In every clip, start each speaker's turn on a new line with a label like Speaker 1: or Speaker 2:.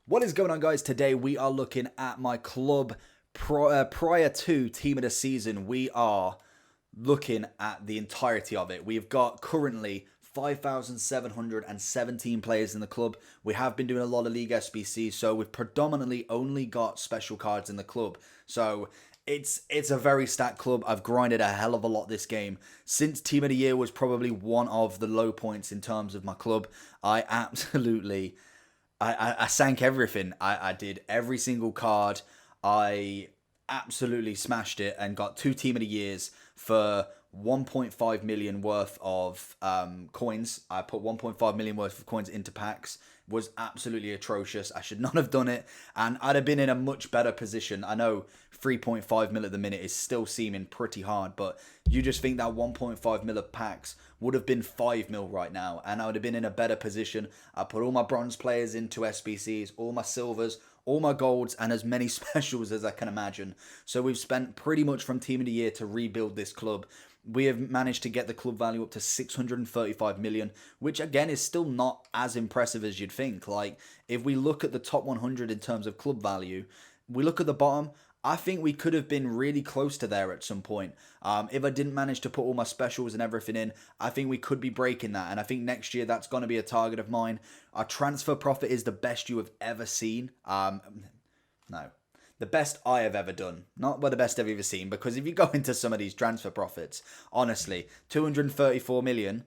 Speaker 1: What is going on, guys? Today we are looking at my club prior to team of the season. We are looking at the entirety of it. We've got currently 5,717 players in the club. We have been doing a lot of League SBC, so we've predominantly only got special cards in the club. So it's a very stacked club. I've grinded a hell of a lot this game. Since Team of the Year was probably one of the low points in terms of my club, I absolutely... I sank everything. I did every single card. I absolutely smashed it and got 2 Team of the Years for 1.5 million worth of coins. I put 1.5 million worth of coins into packs. Was absolutely atrocious. I should not have done it, and I'd have been in a much better position. I know 3.5 mil at the minute is still seeming pretty hard, but you just think that 1.5 mil of packs would have been 5 mil right now, and I would have been in a better position. I put all my bronze players into SBCs, all my silvers, all my golds, and as many specials as I can imagine. So we've spent pretty much from Team of the Year to rebuild this club. We have managed to get the club value up to 635 million, which again is still not as impressive as you'd think. Like, if we look at the top 100 in terms of club value, we look at the bottom, I think we could have been really close to there at some point. If I didn't manage to put all my specials and everything in, I think we could be breaking that. And I think next year that's going to be a target of mine. Our transfer profit is the best you have ever seen. No. The best I have ever done. Not the best I've ever seen, because if you go into some of these transfer profits, honestly, 234 million,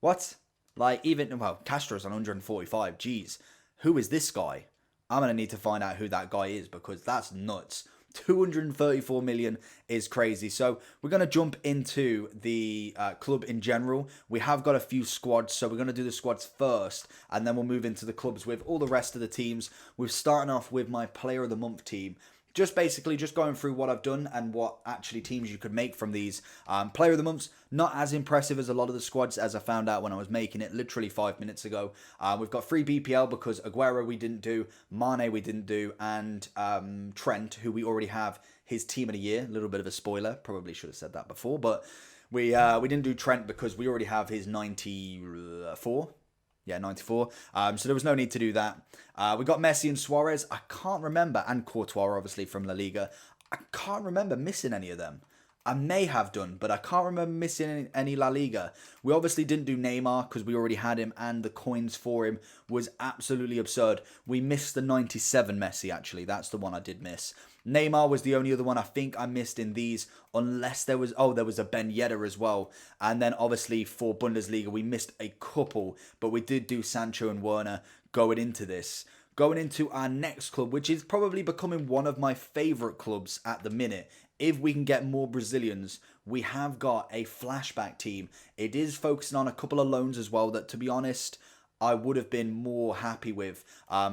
Speaker 1: what? Like, even, well, Castro's on 145, jeez. Who is this guy? I'm going to need to find out who that guy is, because that's nuts. 234 million is crazy. So we're going to jump into the club in general. We have got a few squads, so we're going to do the squads first, and then we'll move into the clubs with all the rest of the teams. We're starting off with my player of the month team. Just basically just going through what I've done and what actually teams you could make from these. Player of the months, not as impressive as a lot of the squads, as I found out when I was making it literally 5 minutes ago. We've got 3 BPL because Aguero we didn't do, Mane we didn't do, and Trent, who we already have his team of the year. A little bit of a spoiler, probably should have said that before, but we didn't do Trent because we already have his 94. Yeah, 94. So there was no need to do that. We got Messi and Suarez. I can't remember. And Courtois, obviously, from La Liga. I can't remember missing any of them. I may have done, but I can't remember missing any La Liga. We obviously didn't do Neymar because we already had him, and the coins for him was absolutely absurd. We missed the 97 Messi, actually. That's the one I did miss. Neymar was the only other one I think I missed in these, unless there was... Oh, there was a Ben Yedder as well. And then, obviously, for Bundesliga, we missed a couple, but we did do Sancho and Werner going into this. Going into our next club, which is probably becoming one of my favourite clubs at the minute. If we can get more Brazilians, we have got a flashback team. It is focusing on a couple of loans as well that, to be honest, I would have been more happy with.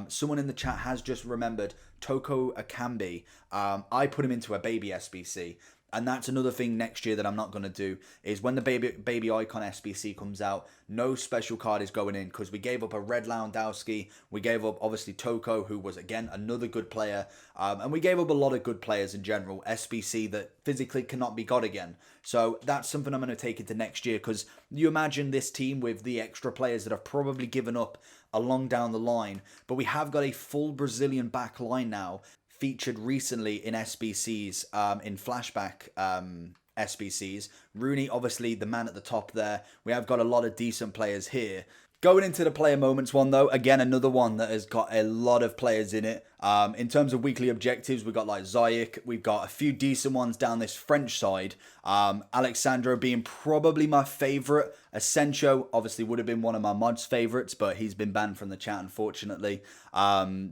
Speaker 1: Someone in the chat has just remembered Toko Akambi. I put him into a baby SBC. And that's another thing next year that I'm not going to do, is when the baby icon SBC comes out, no special card is going in, because we gave up a Red Lewandowski, we gave up obviously Toko, who was again another good player, and we gave up a lot of good players in general, SBC that physically cannot be got again. So that's something I'm going to take into next year, because you imagine this team with the extra players that have probably given up along down the line, but we have got a full Brazilian back line now, featured recently in SBCs, in flashback SBCs. Rooney, obviously the man at the top there. We have got a lot of decent players here. Going into the player moments one though, again another one that has got a lot of players in it. In terms of weekly objectives, we've got like Ziyech, we've got a few decent ones down this French side. Alexandro being probably my favourite. Asensio obviously would have been one of my mods' favourites, but he's been banned from the chat unfortunately.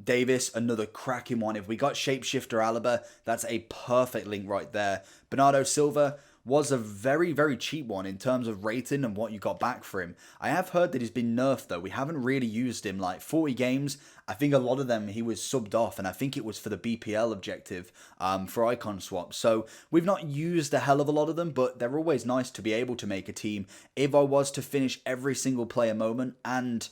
Speaker 1: Davis, another cracking one. If we got Shapeshifter Alaba, that's a perfect link right there. Bernardo Silva was a very, very cheap one in terms of rating and what you got back for him. I have heard that he's been nerfed though. We haven't really used him. Like 40 games, I think a lot of them he was subbed off, and I think it was for the BPL objective for icon swaps. So we've not used a hell of a lot of them, but they're always nice to be able to make a team. If I was to finish every single player moment and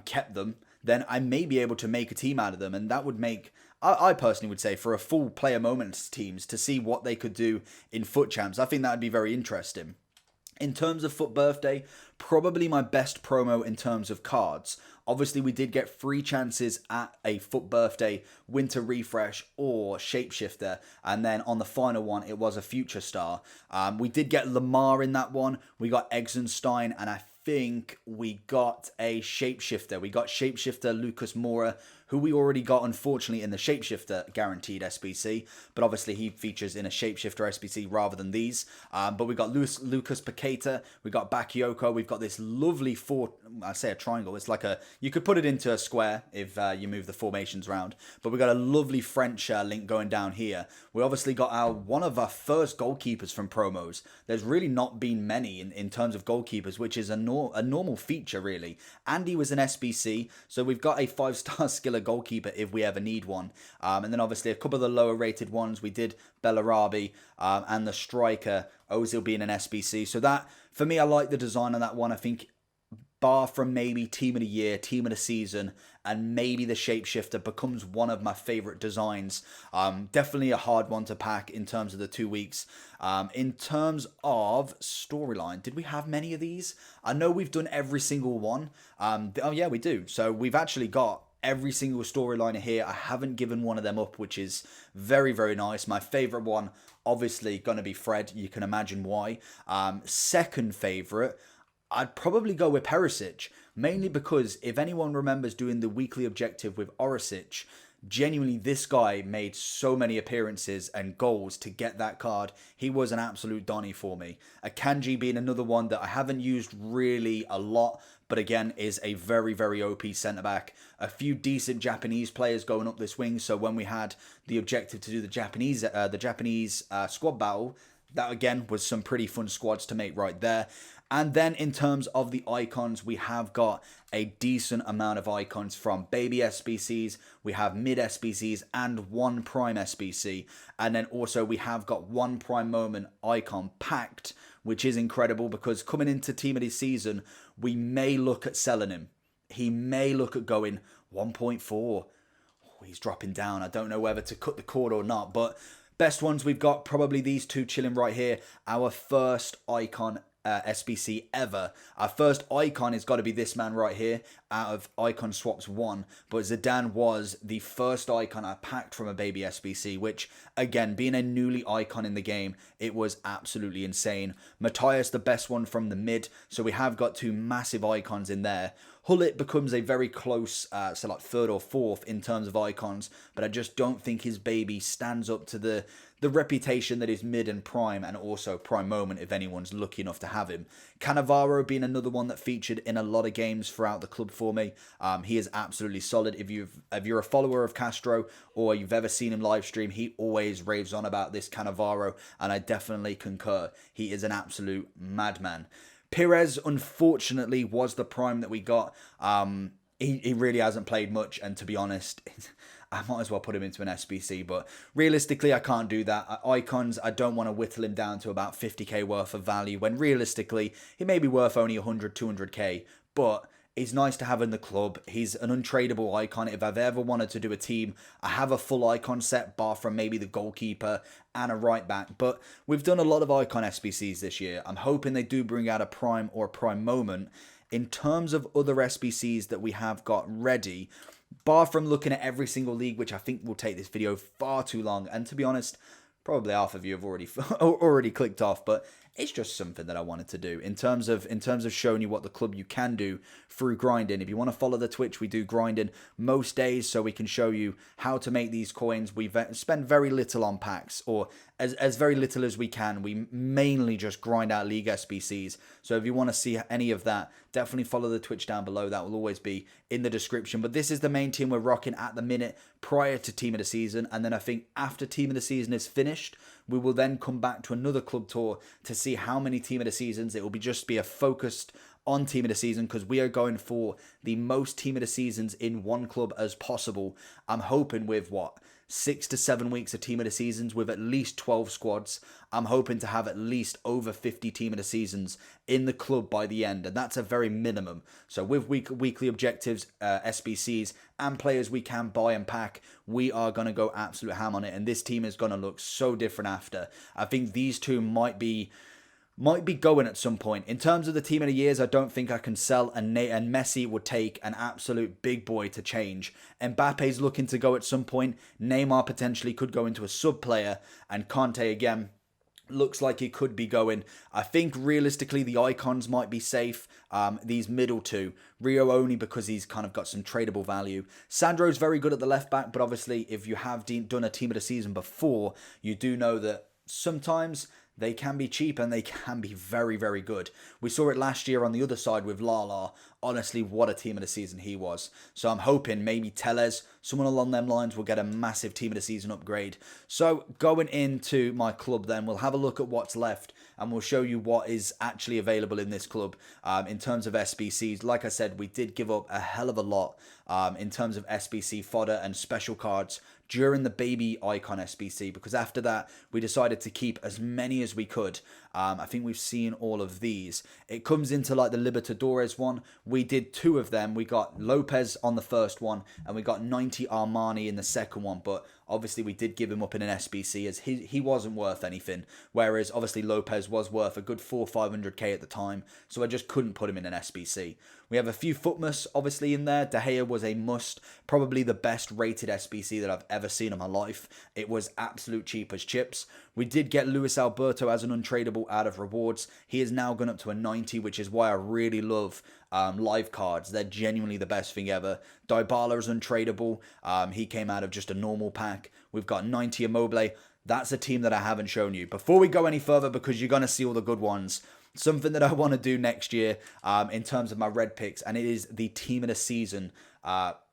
Speaker 1: kept them, then I may be able to make a team out of them, and that would make... I personally would say for a full player moments teams to see what they could do in Foot Champs. I think that would be very interesting. In terms of Foot Birthday, probably my best promo in terms of cards. Obviously, we did get 3 chances at a FUT Birthday, Winter Refresh, or Shapeshifter. And then on the final one, it was a Future Star. We did get Lamar in that one. We got Egzenstein, and I think we got a Shapeshifter. We got Shapeshifter Lucas Moura, who we already got, unfortunately, in the Shapeshifter guaranteed SBC. But obviously, he features in a Shapeshifter SBC rather than these. But we got Lucas Paqueta. We got Bakayoko. We've got this lovely I say a triangle. It's like you could put it into a square if you move the formations around. But we got a lovely French link going down here. We obviously got one of our first goalkeepers from promos. There's really not been many in terms of goalkeepers, which is a normal feature, really. Andy was an SBC, so we've got a 5-star skiller goalkeeper if we ever need one. And then obviously a couple of the lower rated ones, we did Bellarabi and the striker Ozil being an SBC. So that, for me, I like the design on that one. I think bar from maybe Team of the Year, Team of the Season, and maybe the Shapeshifter becomes one of my favourite designs. Definitely a hard one to pack in terms of the 2 weeks. In terms of storyline, did we have many of these? I know we've done every single one. Oh yeah, we do. So we've actually got every single storyline here. I haven't given one of them up, which is very, very nice. My favourite one, obviously, going to be Fred. You can imagine why. Second favourite, I'd probably go with Perisic, mainly because if anyone remembers doing the weekly objective with Orisic, genuinely this guy made so many appearances and goals to get that card. He was an absolute Donny for me. Akanji being another one that I haven't used really a lot, but again is a very, very OP centre-back. A few decent Japanese players going up this wing, so when we had the objective to do the Japanese squad battle, that again was some pretty fun squads to make right there. And then in terms of the icons, we have got a decent amount of icons from baby SBCs, we have mid SBCs, and 1 prime SBC. And then also we have got 1 prime moment icon packed, which is incredible because coming into Team of the Season, we may look at selling him. He may look at going 1.4. Oh, he's dropping down. I don't know whether to cut the cord or not, but best ones we've got, probably these two chilling right here. Our first icon SBC ever. Our first icon has got to be this man right here out of Icon Swaps 1, but Zidane was the first icon I packed from a baby SBC, which again, being a newly icon in the game, it was absolutely insane. Matthias, the best one from the mid, so we have got 2 massive icons in there. Hullet becomes a very close, so like 3rd or 4th in terms of icons, but I just don't think his baby stands up to the reputation that is mid and prime, and also prime moment if anyone's lucky enough to have him. Canavaro being another one that featured in a lot of games throughout the club for me. He is absolutely solid. If you're a follower of Castro or you've ever seen him live stream, he always raves on about this Canavaro, and I definitely concur. He is an absolute madman. Perez, unfortunately, was the prime that we got. He really hasn't played much, and to be honest, I might as well put him into an SBC, but realistically, I can't do that. Icons, I don't want to whittle him down to about 50k worth of value, when realistically, he may be worth only 100, 200k, but he's nice to have in the club. He's an untradeable icon. If I've ever wanted to do a team, I have a full icon set, bar from maybe the goalkeeper and a right back. But we've done a lot of icon SBCs this year. I'm hoping they do bring out a prime or a prime moment. In terms of other SBCs that we have got ready, bar from looking at every single league, which I think will take this video far too long, and to be honest, probably half of you have already clicked off, but it's just something that I wanted to do in terms of showing you what the club you can do through grinding. If you want to follow the Twitch, we do grinding most days, so we can show you how to make these coins. We spend very little on packs, or as very little as we can. We mainly just grind out League SBCs. So if you want to see any of that, definitely follow the Twitch down below. That will always be in the description. But this is the main team we're rocking at the minute prior to Team of the Season. And then I think after Team of the Season is finished, we will then come back to another club tour to see how many Team of the Seasons. It will just be a focused on Team of the Season, because we are going for the most Team of the Seasons in one club as possible. I'm hoping with 6 to 7 weeks of Team of the Seasons with at least 12 squads. I'm hoping to have at least over 50 Team of the Seasons in the club by the end, and that's a very minimum. So with weekly objectives, SBCs, and players we can buy and pack, we are going to go absolute ham on it, and this team is going to look so different after. I think these two might be might be going at some point. In terms of the team of the years, I don't think I can sell, and Messi would take an absolute big boy to change. Mbappe's looking to go at some point. Neymar potentially could go into a sub player, and Conte again looks like he could be going. I think realistically the icons might be safe. These middle two. Rio only because he's kind of got some tradable value. Sandro's very good at the left back, but obviously if you have done a team of the season before, you do know that sometimes they can be cheap and they can be very, very good. We saw it last year on the other side with Lala. Honestly, what a team of the season he was. So I'm hoping maybe Tellez, someone along them lines, will get a massive team of the season upgrade. So going into my club then, we'll have a look at what's left and we'll show you what is actually available in this club in terms of SBCs. Like I said, we did give up a hell of a lot in terms of SBC fodder and special cards during the baby icon SBC, because after that we decided to keep as many as we could. I think we've seen all of these. It comes into like the Libertadores one. We did 2 of them. We got Lopez on the first one and we got 90 Armani in the second one, but obviously we did give him up in an SBC as he wasn't worth anything, whereas obviously Lopez was worth a good 400-500k at the time, so I just couldn't put him in an SBC. We have a few Footmas obviously in there. De Gea was a must, probably the best rated SBC that I've ever seen in my life. It was absolute cheap as chips. We did get Luis Alberto as an untradeable out of rewards. He is now gone up to a 90, which is why I really love live cards. They're genuinely the best thing ever. Dybala is untradeable. He came out of just a normal pack. We've got 90 Immobile. That's a team that I haven't shown you. Before we go any further, because you're going to see all the good ones, something that I want to do next year in terms of my red picks, and it is the team of the season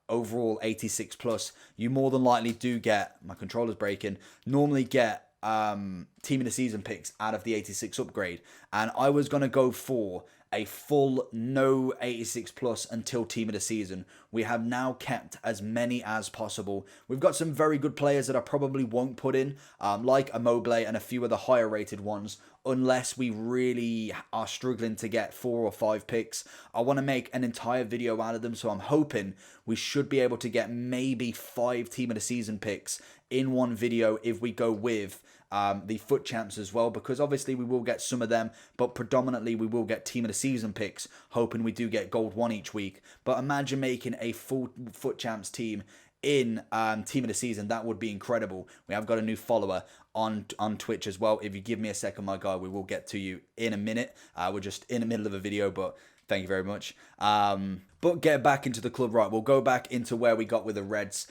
Speaker 1: overall 86 plus. You more than likely do get, my controller's breaking, normally get team of the season picks out of the 86 upgrade, and I was going to go for a full no 86 plus until team of the season. We have now kept as many as possible. We've got some very good players that I probably won't put in, like Immobile and a few of the higher rated ones, unless we really are struggling to get 4 or 5 picks. I want to make an entire video out of them, so I'm hoping we should be able to get maybe 5 team of the season picks in one video if we go with the foot champs as well, because obviously we will get some of them, but predominantly we will get team of the season picks, hoping we do get gold 1 each week. But imagine making a full foot champs team in team of the season. That would be incredible. We have got a new follower on Twitch as well. If you give me a second, my guy, we will get to you in a minute. We're just in the middle of a video, but thank you very much. But get back into the club. Right, we'll go back into where we got with the Reds,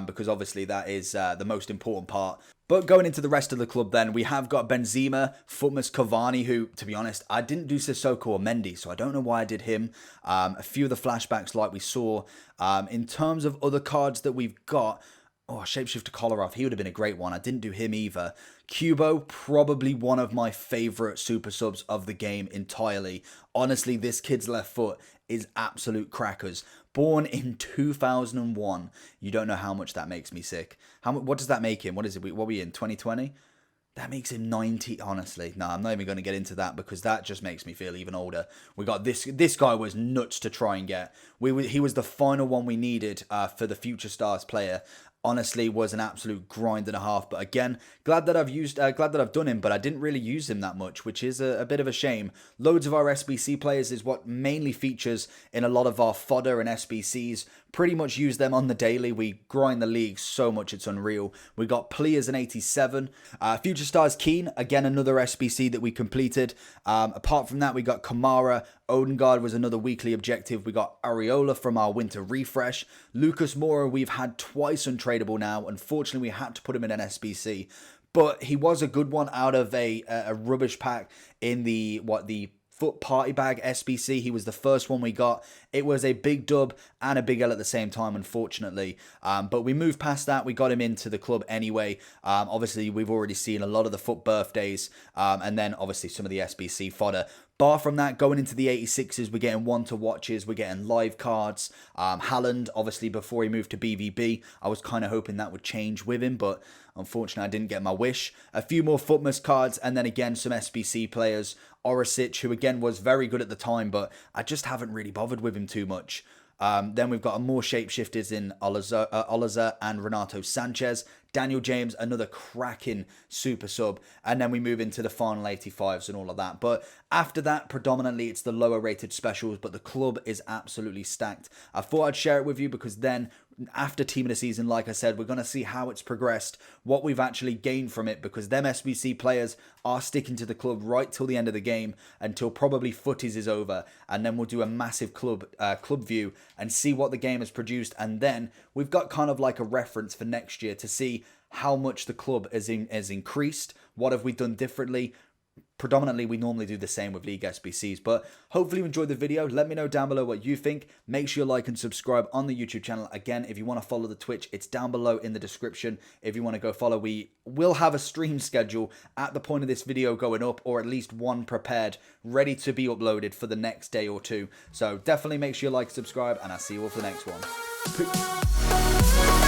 Speaker 1: because obviously that is the most important part. But going into the rest of the club then, we have got Benzema, Footmas, Cavani, who, to be honest, I didn't do Sissoko or Mendy, so I don't know why I did him. A few of the flashbacks like we saw. In terms of other cards that we've got, Shapeshifter Kolarov, he would have been a great one. I didn't do him either. Kubo, probably one of my favourite super subs of the game entirely. Honestly, this kid's left foot is absolute crackers. Born in 2001. You don't know how much that makes me sick. What does that make him? What is it? What are we in? 2020? That makes him 90, honestly. No, I'm not even going to get into that because that just makes me feel even older. We got this guy was nuts to try and get. He was the final one we needed for the Future Stars player. Honestly, was an absolute grind and a half. But again, glad that I've done him, but I didn't really use him that much, which is a bit of a shame. Loads of our SBC players is what mainly features in a lot of our fodder and SBCs. Pretty much use them on the daily. We grind the league so much, it's unreal. We got Pliers an 87. Future Stars Keane, again, another SBC that we completed. Apart from that, we got Kamara. Odegaard was another weekly objective. We got Areola from our winter refresh. Lucas Moura, we've had twice untradeable now. Unfortunately, we had to put him in an SBC. But he was a good one out of a rubbish pack in the Foot Party Bag SBC. He was the first one we got. It was a big dub and a big L at the same time, unfortunately. But we moved past that. We got him into the club anyway. Obviously, we've already seen a lot of the Foot birthdays. And then, obviously, some of the SBC fodder. Bar from that, going into the 86s, we're getting one-to-watches, we're getting live cards. Haaland, obviously, before he moved to BVB, I was kind of hoping that would change with him, but unfortunately, I didn't get my wish. A few more Footmas cards, and then again, some SBC players. Orisic, who again was very good at the time, but I just haven't really bothered with him too much. Then we've got more shapeshifters in Oliza and Renato Sanchez. Daniel James, another cracking super sub. And then we move into the final 85s and all of that. But after that, predominantly it's the lower rated specials, but the club is absolutely stacked. I thought I'd share it with you because then after team of the season, like I said, we're going to see how it's progressed, what we've actually gained from it, because them SBC players are sticking to the club right till the end of the game, until probably footies is over, and then we'll do a massive club view and see what the game has produced, and then we've got kind of like a reference for next year to see how much the club has increased, what have we done differently. Predominantly, we normally do the same with League SBCs, but hopefully you enjoyed the video. Let me know down below what you think. Make sure you like and subscribe on the YouTube channel. Again, if you want to follow the Twitch, it's down below in the description. If you want to go follow, we will have a stream schedule at the point of this video going up, or at least one prepared, ready to be uploaded for the next day or two. So definitely make sure you like, subscribe, and I'll see you all for the next one. Peace.